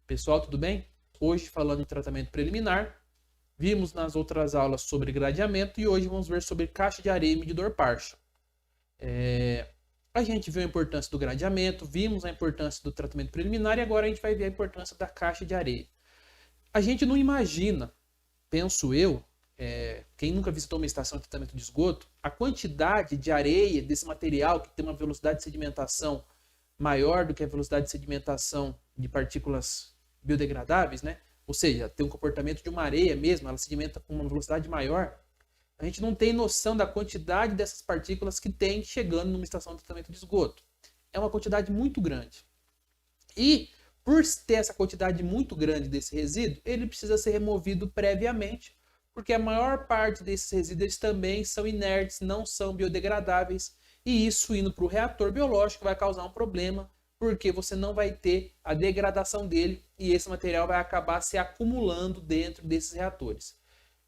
Pessoal, tudo bem? Hoje falando em tratamento preliminar, vimos nas outras aulas sobre gradeamento e hoje vamos ver sobre caixa de areia e medidor Parsha. A gente viu a importância do gradeamento, vimos a importância do tratamento preliminar e agora a gente vai ver a importância da caixa de areia. A gente não imagina, penso eu, quem nunca visitou uma estação de tratamento de esgoto, a quantidade de areia desse material que tem uma velocidade de sedimentação maior do que a velocidade de sedimentação de partículas biodegradáveis, né? Ou seja, tem um comportamento de uma areia mesmo, ela sedimenta com uma velocidade maior. A gente não tem noção da quantidade dessas partículas que tem chegando numa estação de tratamento de esgoto. É uma quantidade muito grande. E por ter essa quantidade muito grande desse resíduo, ele precisa ser removido previamente, porque a maior parte desses resíduos também são inertes, não são biodegradáveis, e isso indo para o reator biológico vai causar um problema, porque você não vai ter a degradação dele e esse material vai acabar se acumulando dentro desses reatores.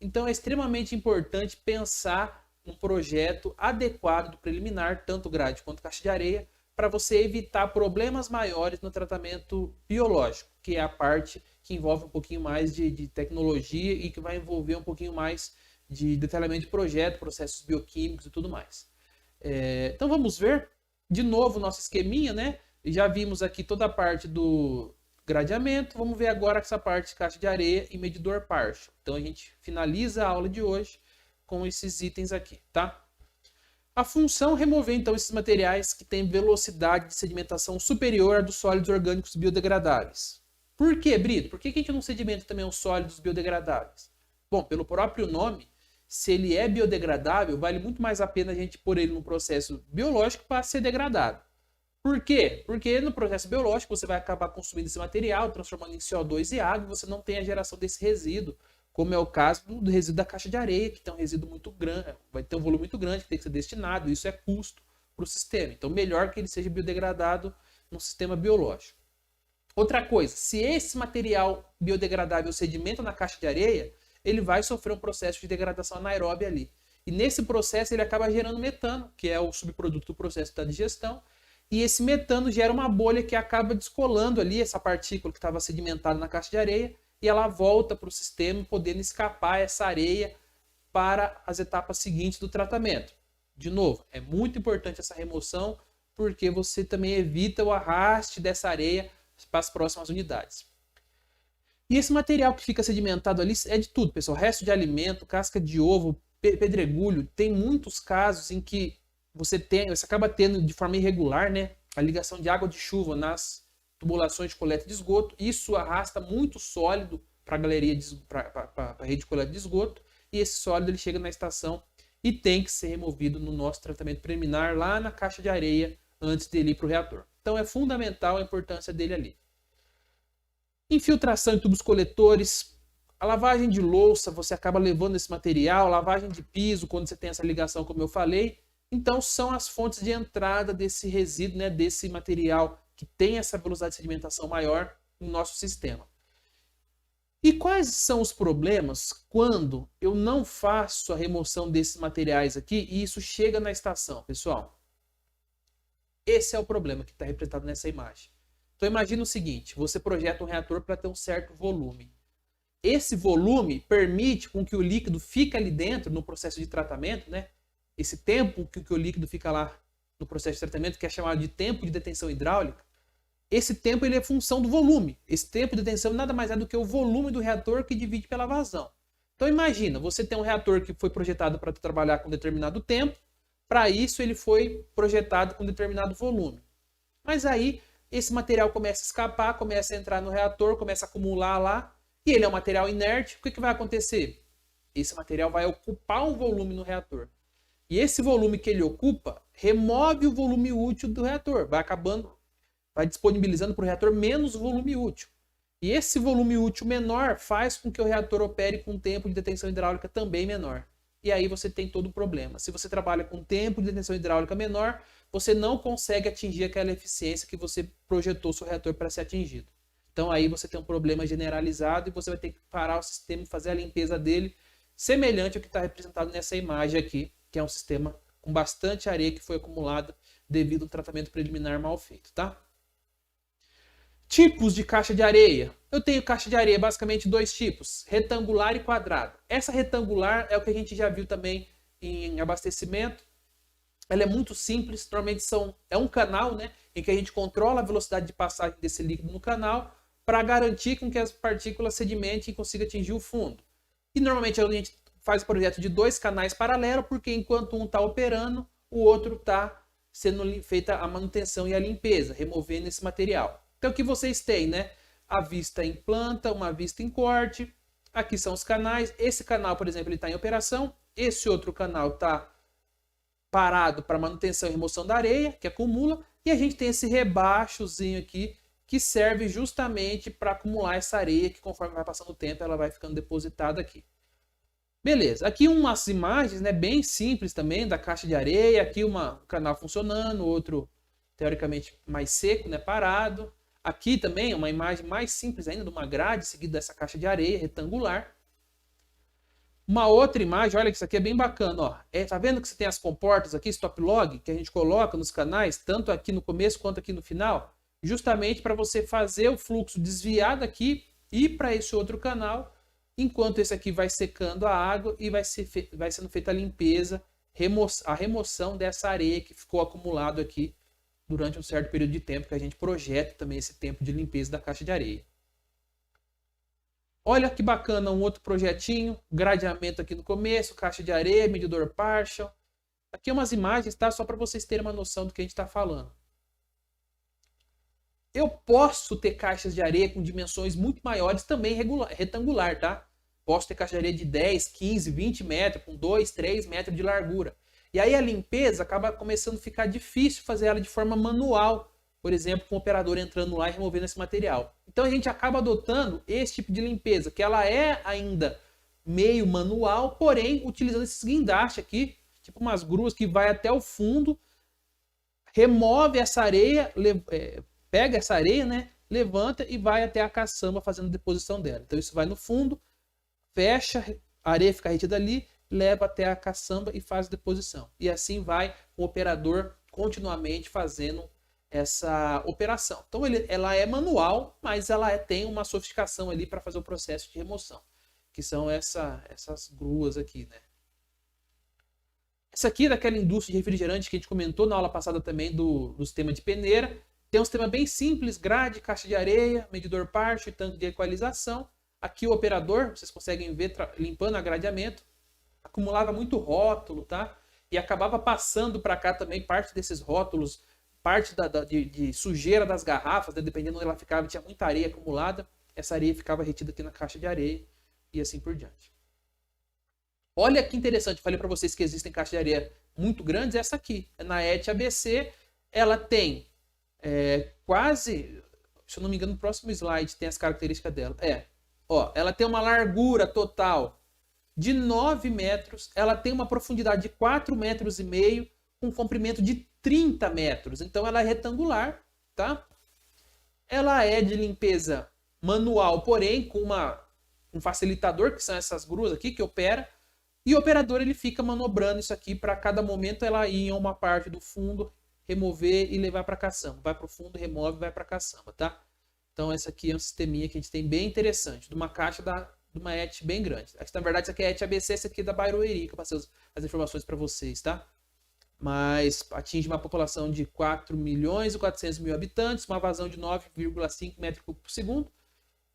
Então é extremamente importante pensar num projeto adequado do preliminar, tanto grade quanto caixa de areia, para você evitar problemas maiores no tratamento biológico, que é a parte que envolve um pouquinho mais de tecnologia e que vai envolver um pouquinho mais de detalhamento de projeto, processos bioquímicos e tudo mais. Então vamos ver de novo o nosso esqueminha, né? Já vimos aqui toda a parte do gradeamento, vamos ver agora essa parte de caixa de areia e medidor Parsha. Então a gente finaliza a aula de hoje com esses itens aqui, tá? A função é remover então esses materiais que têm velocidade de sedimentação superior à dos sólidos orgânicos biodegradáveis. Por que, Brito? Por que a gente não sedimenta também os sólidos biodegradáveis? Bom, pelo próprio nome, se ele é biodegradável, vale muito mais a pena a gente pôr ele num processo biológico para ser degradado. Por quê? Porque no processo biológico você vai acabar consumindo esse material, transformando em CO2 e água, e você não tem a geração desse resíduo, como é o caso do resíduo da caixa de areia, que tem um resíduo muito grande, vai ter um volume muito grande que tem que ser destinado, isso é custo para o sistema. Então, melhor que ele seja biodegradado no sistema biológico. Outra coisa, se esse material biodegradável sedimenta na caixa de areia, ele vai sofrer um processo de degradação anaeróbia ali. E nesse processo ele acaba gerando metano, que é o subproduto do processo da digestão, e esse metano gera uma bolha que acaba descolando ali essa partícula que estava sedimentada na caixa de areia, e ela volta para o sistema, podendo escapar essa areia para as etapas seguintes do tratamento. De novo, é muito importante essa remoção, porque você também evita o arraste dessa areia para as próximas unidades. E esse material que fica sedimentado ali é de tudo, pessoal. Resto de alimento, casca de ovo, pedregulho. Tem muitos casos em que você acaba tendo de forma irregular, né, a ligação de água de chuva nas tubulações de coleta de esgoto. Isso arrasta muito sólido para a rede de coleta de esgoto, e esse sólido ele chega na estação e tem que ser removido no nosso tratamento preliminar lá na caixa de areia antes dele ir para o reator. Então é fundamental a importância dele ali. Infiltração em tubos coletores, a lavagem de louça, você acaba levando esse material, lavagem de piso, quando você tem essa ligação, como eu falei. Então são as fontes de entrada desse resíduo, né, desse material que tem essa velocidade de sedimentação maior no nosso sistema. E quais são os problemas quando eu não faço a remoção desses materiais aqui e isso chega na estação, pessoal? Esse é o problema que está representado nessa imagem. Então imagina o seguinte, você projeta um reator para ter um certo volume. Esse volume permite com que o líquido fique ali dentro no processo de tratamento, né? Esse tempo que o líquido fica lá no processo de tratamento, que é chamado de tempo de detenção hidráulica, esse tempo ele é função do volume. Esse tempo de detenção nada mais é do que o volume do reator que divide pela vazão. Então imagina, você tem um reator que foi projetado para trabalhar com determinado tempo, para isso ele foi projetado com determinado volume. Mas aí esse material começa a escapar, começa a entrar no reator, começa a acumular lá, e ele é um material inerte, o que vai acontecer? Esse material vai ocupar um volume no reator. E esse volume que ele ocupa remove o volume útil do reator, vai disponibilizando para o reator menos volume útil. E esse volume útil menor faz com que o reator opere com um tempo de detenção hidráulica também menor. E aí você tem todo o problema. Se você trabalha com tempo de detenção hidráulica menor, você não consegue atingir aquela eficiência que você projetou seu reator para ser atingido. Então aí você tem um problema generalizado e você vai ter que parar o sistema e fazer a limpeza dele, semelhante ao que está representado nessa imagem aqui, que é um sistema com bastante areia que foi acumulada devido a um tratamento preliminar mal feito, tá? Tipos de caixa de areia. Eu tenho caixa de areia basicamente dois tipos, retangular e quadrada. Essa retangular é o que a gente já viu também em abastecimento. Ela é muito simples, normalmente é um canal, né, em que a gente controla a velocidade de passagem desse líquido no canal para garantir com que as partículas sedimentem e consiga atingir o fundo. E normalmente a gente faz o projeto de dois canais paralelos, porque enquanto um está operando, o outro está sendo feita a manutenção e a limpeza, removendo esse material. Então o que vocês têm, né? A vista em planta, uma vista em corte. Aqui são os canais. Esse canal, por exemplo, ele está em operação. Esse outro canal está parado para manutenção e remoção da areia, que acumula. E a gente tem esse rebaixozinho aqui, que serve justamente para acumular essa areia, que conforme vai passando o tempo, ela vai ficando depositada aqui. Beleza, aqui umas imagens, né, bem simples também da caixa de areia. Aqui um canal funcionando, outro teoricamente mais seco, né, parado. Aqui também uma imagem mais simples ainda de uma grade seguida dessa caixa de areia retangular. Uma outra imagem, olha que isso aqui é bem bacana, ó. Tá vendo que você tem as comportas aqui, stop log, que a gente coloca nos canais, tanto aqui no começo quanto aqui no final, justamente para você fazer o fluxo desviar daqui e para esse outro canal, enquanto esse aqui vai secando a água e vai sendo feita a limpeza, a remoção dessa areia que ficou acumulado aqui durante um certo período de tempo, que a gente projeta também esse tempo de limpeza da caixa de areia. Olha que bacana, um outro projetinho, gradeamento aqui no começo, caixa de areia, medidor partial. Aqui umas imagens, tá? Só para vocês terem uma noção do que a gente está falando. Eu posso ter caixas de areia com dimensões muito maiores, também retangular, tá? Posso ter caixa de areia de 10, 15, 20 metros, com 2, 3 metros de largura. E aí a limpeza acaba começando a ficar difícil fazer ela de forma manual, por exemplo, com o operador entrando lá e removendo esse material. Então a gente acaba adotando esse tipo de limpeza, que ela é ainda meio manual, porém utilizando esses guindastes aqui, tipo umas gruas que vai até o fundo, remove essa areia, pega essa areia, né, levanta e vai até a caçamba fazendo a deposição dela. Então isso vai no fundo, fecha, a areia fica retida ali, leva até a caçamba e faz a deposição. E assim vai o operador continuamente fazendo essa operação. Então ela é manual, mas ela tem uma sofisticação ali para fazer o processo de remoção, que são essas gruas aqui, né? Essa aqui é daquela indústria de refrigerante que a gente comentou na aula passada também do sistema de peneira. Tem um sistema bem simples, grade, caixa de areia, medidor partial e tanque de equalização. Aqui o operador, vocês conseguem ver limpando a gradeamento, acumulava muito rótulo, tá? E acabava passando para cá também parte desses rótulos, parte de sujeira das garrafas, né? Dependendo onde ela ficava, tinha muita areia acumulada. Essa areia ficava retida aqui na caixa de areia e assim por diante. Olha que interessante, falei para vocês que existem caixas de areia muito grandes, essa aqui, na ET ABC, ela tem quase, se eu não me engano, no próximo slide tem as características dela. Ó, ela tem uma largura total de 9 metros, ela tem uma profundidade de 4,5 metros, com comprimento de 30 metros. Então ela é retangular, tá? Ela é de limpeza manual, porém com um facilitador, que são essas gruas aqui que opera. E o operador ele fica manobrando isso aqui para cada momento ela ir em uma parte do fundo, remover e levar para a caçamba. Vai para o fundo, remove e vai para a caçamba, tá? Então essa aqui é um sisteminha que a gente tem bem interessante, de uma caixa de uma ET bem grande. Na verdade, essa aqui é a ET ABC, essa aqui é da Barueri, que eu passei as informações para vocês, tá? Mas atinge uma população de 4.400.000 habitantes, uma vazão de 9,5 metros cúbicos por segundo.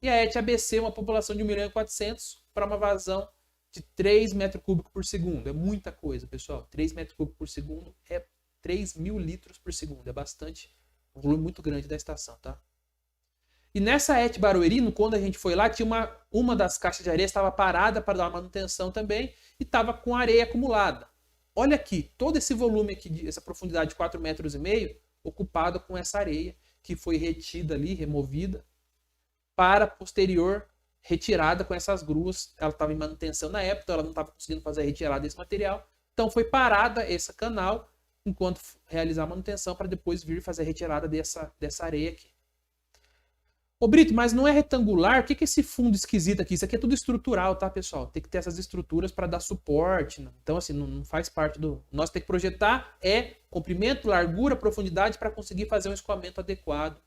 E a ET ABC, uma população de 1.400.000 para uma vazão de 3 metros cúbicos por segundo. É muita coisa, pessoal. 3 metros cúbicos por segundo é 3.000 litros por segundo. É bastante, um volume muito grande da estação, tá? E nessa ET Barueri, quando a gente foi lá, tinha uma das caixas de areia estava parada para dar manutenção também e estava com areia acumulada. Olha aqui, todo esse volume aqui, essa profundidade de 4,5 metros, ocupado com essa areia que foi retida ali, removida, para posterior retirada com essas gruas. Ela estava em manutenção na época, então ela não estava conseguindo fazer a retirada desse material. Então foi parada esse canal enquanto realizar a manutenção para depois vir fazer a retirada dessa areia aqui. Ô Brito, mas não é retangular? O que é esse fundo esquisito aqui? Isso aqui é tudo estrutural, tá, pessoal? Tem que ter essas estruturas para dar suporte. Né? Então, assim, não faz parte do... Nós temos que projetar comprimento, largura, profundidade para conseguir fazer um escoamento adequado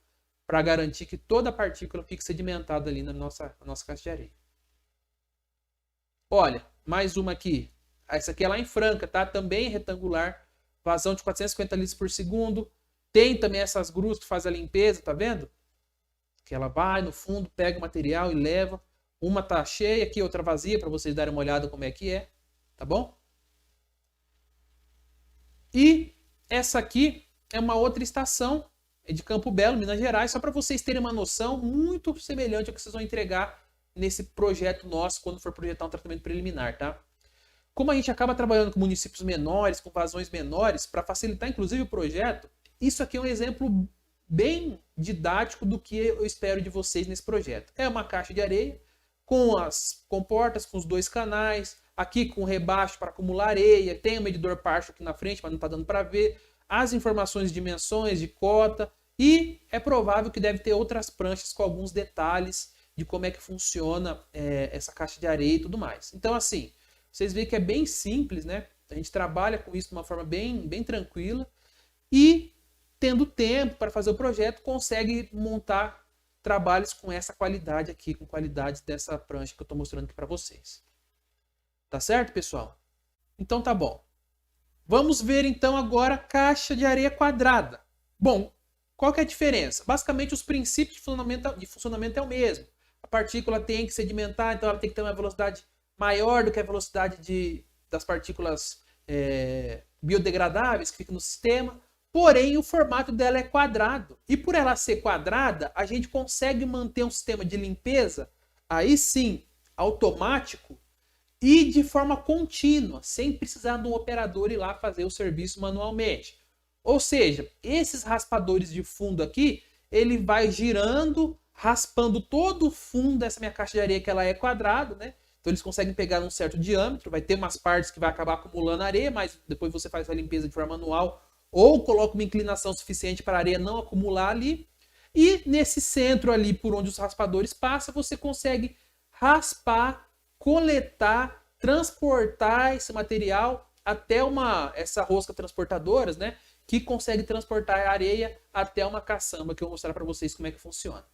para garantir que toda a partícula fique sedimentada ali na nossa caixa de areia. Olha, mais uma aqui. Essa aqui é lá em Franca, tá? Também retangular, vazão de 450 litros por segundo. Tem também essas grus que faz a limpeza, tá vendo? Que ela vai no fundo, pega o material e leva. Uma tá cheia aqui, outra vazia, para vocês darem uma olhada como é que é, tá bom? E essa aqui é uma outra estação, é de Campo Belo, Minas Gerais, só para vocês terem uma noção muito semelhante ao que vocês vão entregar nesse projeto nosso, quando for projetar um tratamento preliminar, tá? Como a gente acaba trabalhando com municípios menores, com vazões menores, para facilitar inclusive o projeto, isso aqui é um exemplo bem didático do que eu espero de vocês nesse projeto. É uma caixa de areia com as comportas, com os 2 canais, aqui com rebaixo para acumular areia, tem o medidor parcho aqui na frente, mas não está dando para ver, as informações de dimensões, de cota, e é provável que deve ter outras pranchas com alguns detalhes de como é que funciona essa caixa de areia e tudo mais. Então, assim, vocês veem que é bem simples, né? A gente trabalha com isso de uma forma bem tranquila e, tendo tempo para fazer o projeto, consegue montar trabalhos com essa qualidade aqui, com qualidade dessa prancha que eu estou mostrando aqui para vocês. Tá certo, pessoal? Então tá bom. Vamos ver então agora a caixa de areia quadrada. Bom, qual que é a diferença? Basicamente os princípios de funcionamento é o mesmo. A partícula tem que sedimentar, então ela tem que ter uma velocidade maior do que a velocidade das partículas biodegradáveis que ficam no sistema. Porém, o formato dela é quadrado. E por ela ser quadrada, a gente consegue manter um sistema de limpeza, aí sim, automático e de forma contínua, sem precisar de um operador ir lá fazer o serviço manualmente. Ou seja, esses raspadores de fundo aqui, ele vai girando, raspando todo o fundo dessa minha caixa de areia, que ela é quadrada, né? Então eles conseguem pegar um certo diâmetro, vai ter umas partes que vai acabar acumulando areia, mas depois você faz a limpeza de forma manual, ou coloca uma inclinação suficiente para a areia não acumular ali. E nesse centro ali, por onde os raspadores passam, você consegue raspar, coletar, transportar esse material até essa rosca transportadoras, né? Que consegue transportar a areia até uma caçamba, que eu vou mostrar para vocês como é que funciona.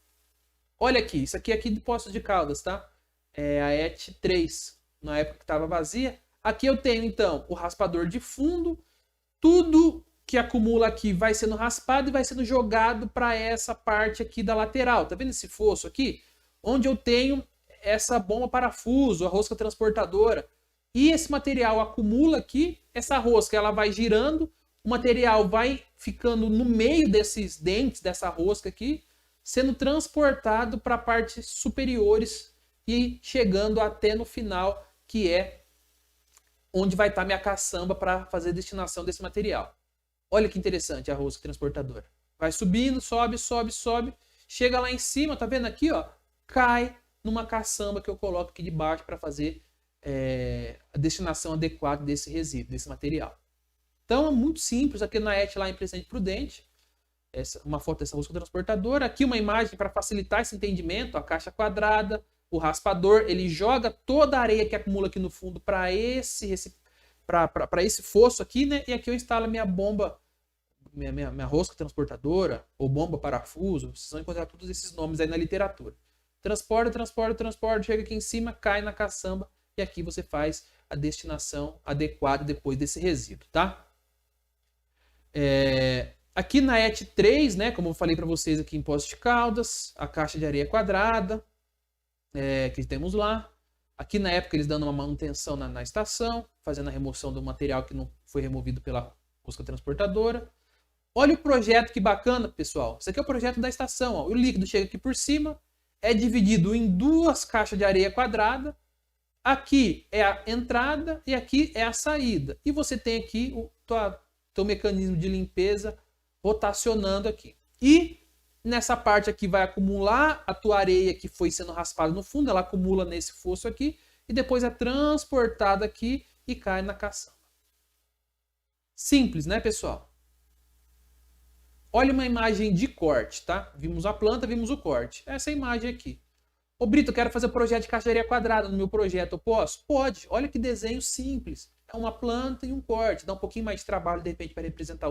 Olha aqui, isso aqui é de Poços de Caldas, tá? É a ET 3, na época que estava vazia. Aqui eu tenho, então, o raspador de fundo. Tudo que acumula aqui vai sendo raspado e vai sendo jogado para essa parte aqui da lateral. Tá vendo esse fosso aqui? Onde eu tenho essa bomba parafuso, a rosca transportadora. E esse material acumula aqui, essa rosca ela vai girando, o material vai ficando no meio desses dentes dessa rosca aqui, sendo transportado para partes superiores e chegando até no final, que é onde vai estar minha caçamba para fazer a destinação desse material. Olha que interessante a rosca transportadora. Vai subindo, sobe, sobe, sobe, chega lá em cima, tá vendo aqui, ó? Cai numa caçamba que eu coloco aqui de baixo para fazer a destinação adequada desse resíduo, desse material. Então é muito simples, aqui na ET lá em Presidente Prudente, uma foto dessa rosca transportadora, aqui uma imagem para facilitar esse entendimento, a caixa quadrada, o raspador, ele joga toda a areia que acumula aqui no fundo para esse fosso aqui, né? E aqui eu instalo a minha bomba, minha rosca transportadora, ou bomba parafuso, vocês vão encontrar todos esses nomes aí na literatura. Transporta, transporta, transporta, chega aqui em cima, cai na caçamba, e aqui você faz a destinação adequada depois desse resíduo, tá? Aqui na ET 3, né, como eu falei para vocês aqui em Poços de Caldas, a caixa de areia quadrada, que temos lá. Aqui na época eles dando uma manutenção na estação, fazendo a remoção do material que não foi removido pela rosca transportadora. Olha o projeto que bacana, pessoal. Esse aqui é o projeto da estação. Ó. O líquido chega aqui por cima, é dividido em 2 caixas de areia quadrada. Aqui é a entrada e aqui é a saída. E você tem aqui o teu mecanismo de limpeza rotacionando aqui. E nessa parte aqui vai acumular a tua areia que foi sendo raspada no fundo, ela acumula nesse fosso aqui e depois é transportada aqui e cai na caçamba. Simples, né, pessoal? Olha uma imagem de corte, tá? Vimos a planta, vimos o corte. Essa imagem aqui. Ô Brito, eu quero fazer projeto de caixa de areia quadrada no meu projeto, eu posso? Pode. Olha que desenho simples. É uma planta e um corte. Dá um pouquinho mais de trabalho, de repente, para representar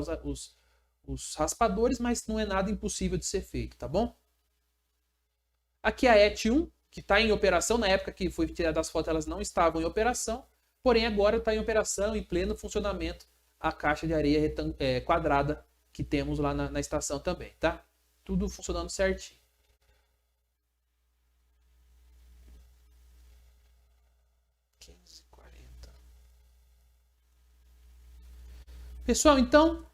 os raspadores, mas não é nada impossível de ser feito, tá bom? Aqui a ET1, que está em operação. Na época que foi tirada as fotos, elas não estavam em operação, porém agora está em operação, em pleno funcionamento, a caixa de areia quadrada que temos lá na estação também, tá? Tudo funcionando certinho. Pessoal, então,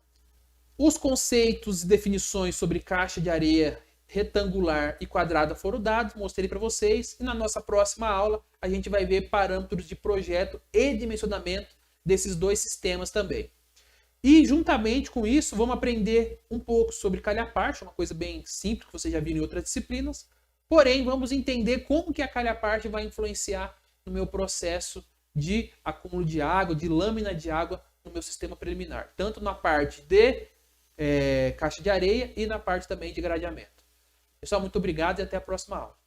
os conceitos e definições sobre caixa de areia retangular e quadrada foram dados, mostrei para vocês, e na nossa próxima aula a gente vai ver parâmetros de projeto e dimensionamento desses dois sistemas também. E juntamente com isso, vamos aprender um pouco sobre calha-parte, uma coisa bem simples que vocês já viram em outras disciplinas, porém vamos entender como que a calha-parte vai influenciar no meu processo de acúmulo de água, de lâmina de água no meu sistema preliminar, tanto na parte de caixa de areia e na parte também de gradeamento. Pessoal, muito obrigado e até a próxima aula.